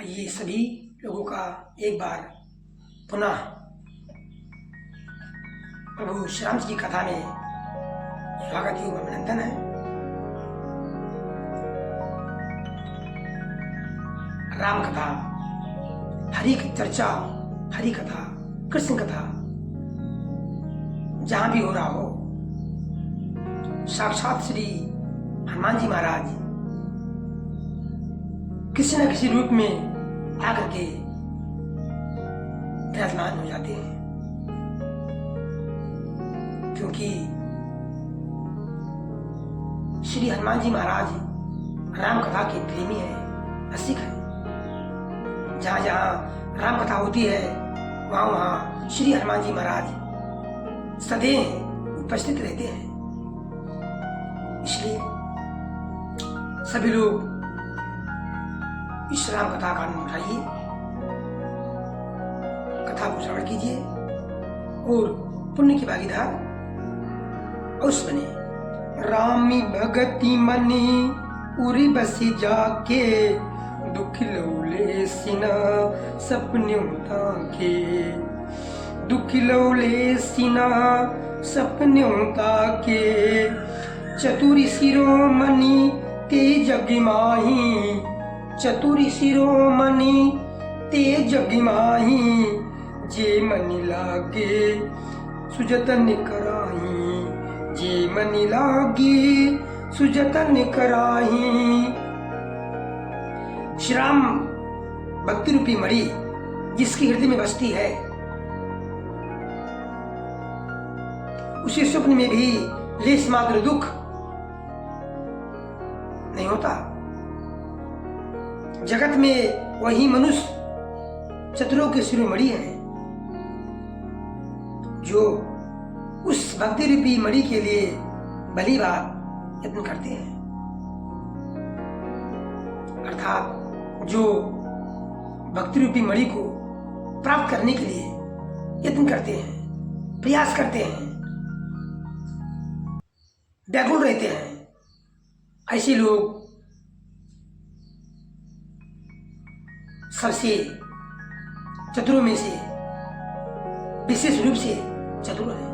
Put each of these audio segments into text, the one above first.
आइए सभी लोगों का एक बार पुनः प्रभु श्री राम जी की कथा में स्वागत एवं अभिनंदन है। राम कथा, हरि की चर्चा, हरि कथा, कृष्ण कथा जहां भी हो रहा हो, साक्षात श्री हनुमान जी महाराज किसी न किसी रूप में आकर के विराजमान हो जाते हैं, क्योंकि श्री हनुमान जी महाराज राम कथा के प्रेमी हैं, रसिक हैं। जहां जहां राम कथा होती है वहां वहां श्री हनुमान जी महाराज सदैव उपस्थित रहते हैं। इसलिए सभी लोग इस राम कथा का आनंद उठाइए, कथा को श्रवण कीजिए और पुण्य की भागीदार अवश्य बने। रामी भगति मनी उरी बसी जाके, दुख लौले सिना सपन्यों ताके, दुख लौले सिना सपन्यों ताके, चतुरी शिरोमणि ते जग माही, चतुरी शिरोमणि ते जग माही, जे मनि लागे सुजतन कराही, जे मनि लागे सुजतन कराही। श्री राम भक्ति रूपी मणि जिसकी हृदय में बसती है, उसे स्वप्न में भी लेस मात्र दुख नहीं होता। जगत में वही मनुष्य चतुरों के शिरोमणि है जो उस भक्ति रूपी मणि के लिए भली बात यत्न करते हैं, अर्थात जो भक्ति रूपी मणि को प्राप्त करने के लिए यत्न करते हैं, प्रयास करते हैं, व्याकुल रहते हैं, ऐसे लोग सबसे चतुरों में से विशेष रूप से चतुर है,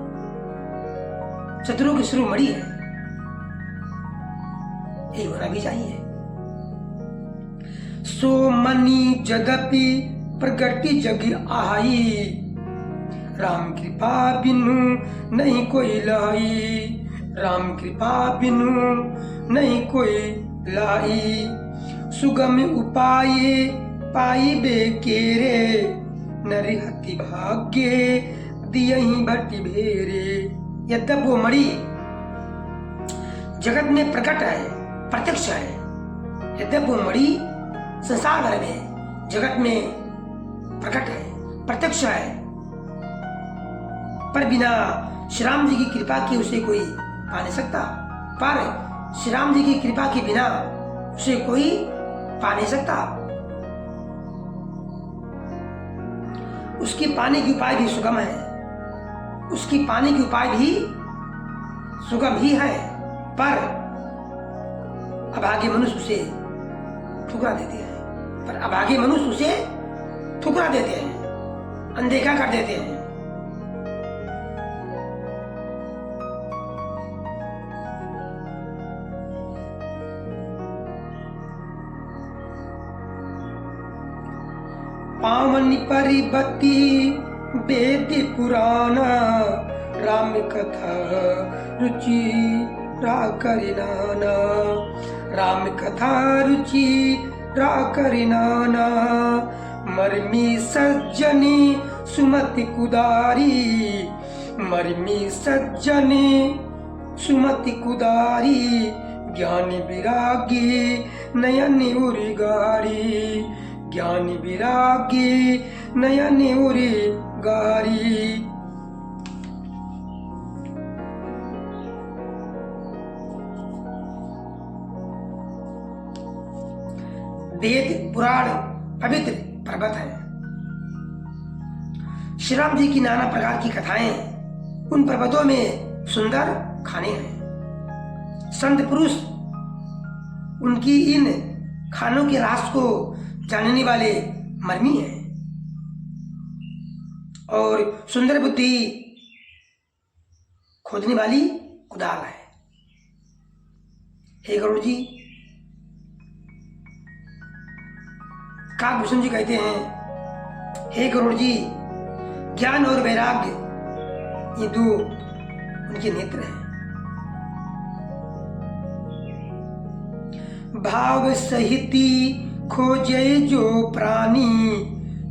चतुरों की शिरोमणि है। यही होना भी चाहिए। सो मनी जदपि प्रगति जग आई, राम कृपा बिनु नहीं कोई लाई, राम कृपा बिनु नहीं कोई लाई, सुगम उपाय पाई बेकेरे, नरिहति भाग्य दियहि भट्टी भेरे। यद्यप वो मणि जगत में प्रकट है, प्रत्यक्ष है, यद्यप वो मणि संसार भर में जगत में प्रकट है, प्रत्यक्ष है, पर बिना श्री राम जी की कृपा के उसे कोई पा नहीं सकता। पर श्री राम जी की कृपा के बिना उसे कोई पा नहीं सकता। उसके पाने की उपाय भी सुगम है, उसकी पाने की उपाय भी सुगम ही है, पर अभागे मनुष्य उसे ठुकरा देते हैं, पर अभागे मनुष्य उसे ठुकरा देते हैं, अनदेखा कर देते हैं। पावन परिबति वेद पुराना, राम कथा रुचि राकरिनाना, राम कथा रुचि राकरिनाना, मर्मी सज्जनी सुमति कुदारी, मर्मी सज्जनी सुमति कुदारी, ज्ञान विरागी नयन उरी गारी, ज्ञान विरागी नयन उरी गारी। वेद पुराण पवित्र पर्वत है। श्री राम जी की नाना प्रकार की कथाएं उन पर्वतों में सुंदर खाने हैं। संत पुरुष उनकी इन खानों के रास को जानने वाले मर्मी हैं और सुंदर बुद्धि खोदने वाली कुदाल है। हे गरुड़ जी, काकभूषण जी कहते हैं, हे गरुड़ जी, ज्ञान और वैराग्य ये दो उनके नेत्र हैं। भाव सहिति खोजे जो प्राणी,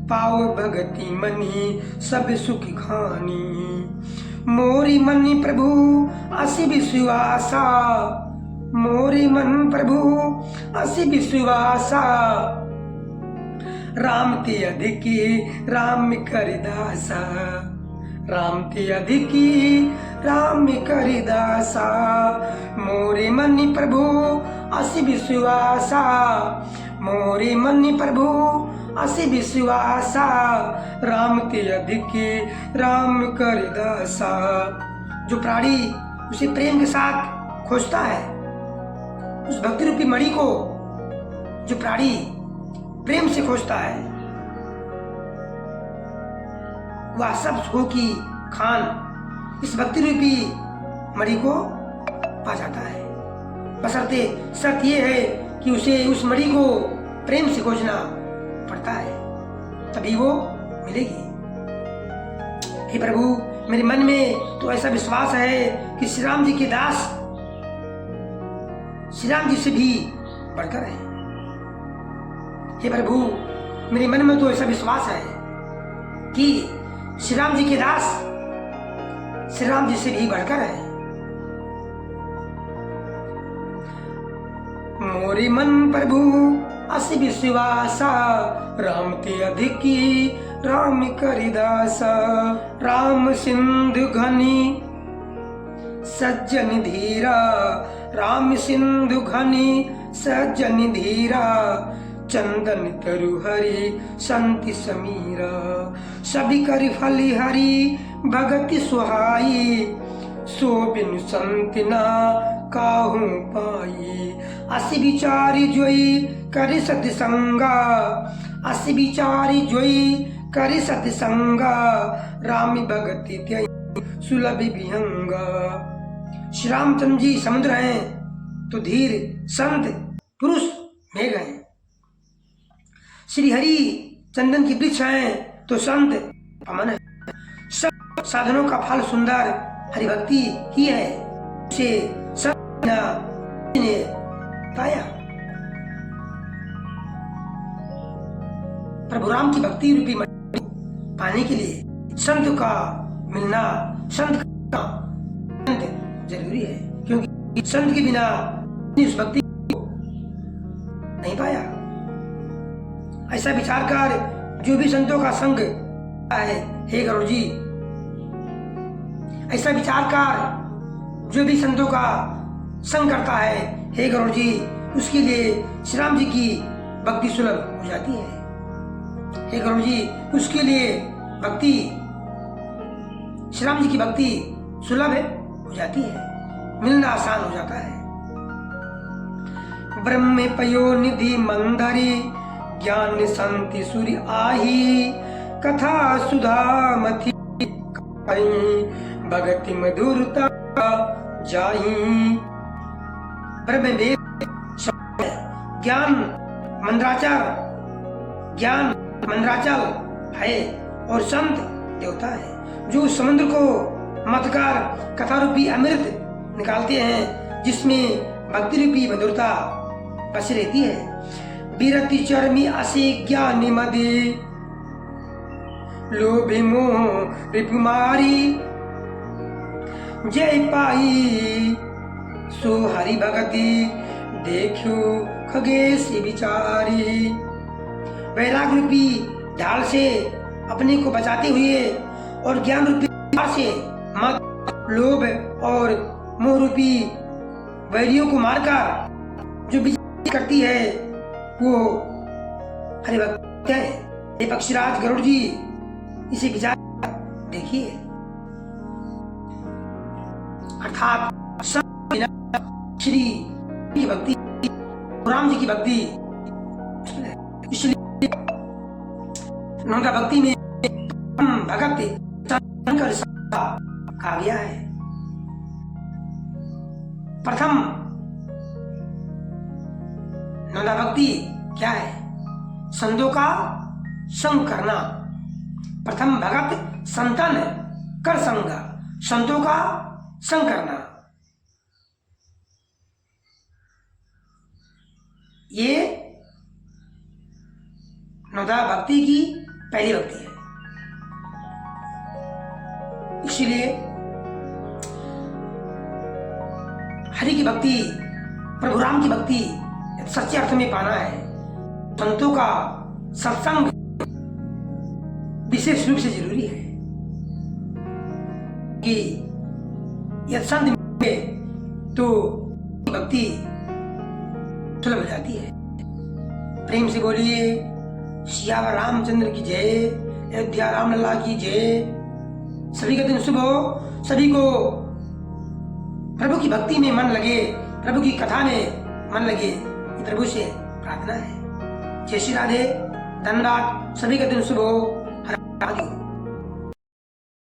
पाव भगति मनि सब सुख खानी। मोरी मन प्रभु असी विश्वासा, मोरी मन प्रभु असी विश्वासा। राम ते अधिकी राम कर दासा, राम ते अधिकी राम कर दासा। मोरे मन प्रभु असी विश्वासा, मोरे मन प्रभु असी विश्वासा। राम ते अधिकी राम कर दासा। जो प्राणी उसे प्रेम के साथ खोजता है, उस भक्ति रूपी मणि को जो प्राणी प्रेम से खोजता है, वह सब सुखों की खान इस भक्ति रूपी मणि को पा जाता है। बशर्ते शर्त यह है कि उसे उस मणि को प्रेम से खोजना पड़ता है, तभी वो मिलेगी। हे प्रभु, मेरे मन में तो ऐसा विश्वास है कि श्री राम जी के दास श्री राम जी से भी बढ़कर है। हे प्रभु, मेरे मन में तो ऐसा विश्वास है कि श्री राम जी के दास श्री राम जी से भी बढ़कर है। मोरे मन प्रभु असी विश्वासा, राम ते अधिकी राम करि दासा। राम सिंधु घनी सज्जन धीरा, राम सिंधु घनी सज्जन धीरा। चंदन तरु हरि संति समीरा, सभी करि फलि हरि भगति सुहाई। सो बिनु संति ना काहू पाई, असी विचारी जोई करि सत्संगा, असी विचारी जोई करि सत्संगा। रामी भगति त्यई सुलभ विहंगा। श्री रामचंद्र जी समुद्र हैं तो धीर संत पुरुष मेघ हैं। श्री हरि चंदन की वृक्ष हैं तो संत पवन है। सब साधनों का फल सुंदर हरि भक्ति ही है, उसे सब ने पाया। प्रभु राम की भक्ति रूपी मणि पाने के लिए संत का मिलना, संत का जरूरी है, क्योंकि संत के बिना इस भक्ति को नहीं पाया। ऐसा विचार कर जो भी संतों का संग है, हे गरुड़ जी, ऐसा विचार कर जो भी संतों का संग करता है, हे गरुड़ जी, उसके लिए श्री राम जी की भक्ति सुलभ हो जाती है। हे गरुड़ जी, उसके लिए भक्ति, श्री राम जी की भक्ति सुलभ हो जाती है, मिलना आसान हो जाता है। ब्रह्म पयो निधि मंदरी, ज्ञान संति सूर्य आही। कथा सुधा मथि भगति मधुरता जाही। ब्रह्म वेद ज्ञान मंदराचल, ज्ञान मंदराचल है और संत देवता है, जो समुद्र को मतकार कथा रूपी अमृत निकालते हैं, जिसमें भक्ति रूपी मधुरता बसी रहती है। विरति चरमी असे ज्ञानी मदे, लोभे मोह रिपुमारी। जय पाई सो हरि भगति, देखो खगेश विचारी। वैराग रूपी ढाल से अपने को बचाते हुए और ज्ञान रूपी ढाल से मद, लोभ और मोह रूपी वैरियों को मारकर जो विजय करती है, वो हरि भक्त है। हे पक्षीराज गरुड़ जी, इसे विचार देखिए। अर्थात श्री की भक्ति, राम जी की भक्ति इसलिए नौदा भक्ति में भगत शंकर कहा गया है। प्रथम नौदा भक्ति क्या है? संतों का संग करना। प्रथम भगत संतन कर संग, संतों का संग करना। ये नौदा भक्ति की पहली भक्ति है। इसलिए हरि की भक्ति, प्रभु राम की भक्ति सच्चे अर्थ में पाना है, संतों का सत्संग विशेष रूप से जरूरी है कि यदि संत मिले तो भक्ति सुलभ हो जाती है। प्रेम से बोलिए सियावर रामचंद्र की जय, अयोध्या रामलला की जय। सभी का दिन शुभ हो, सभी को प्रभु की भक्ति में मन लगे, प्रभु की कथा में मन लगे, ये प्रभु से प्रार्थना है। जय श्री राधे, धन्यवाद। सभी का दिन शुभ हो। हर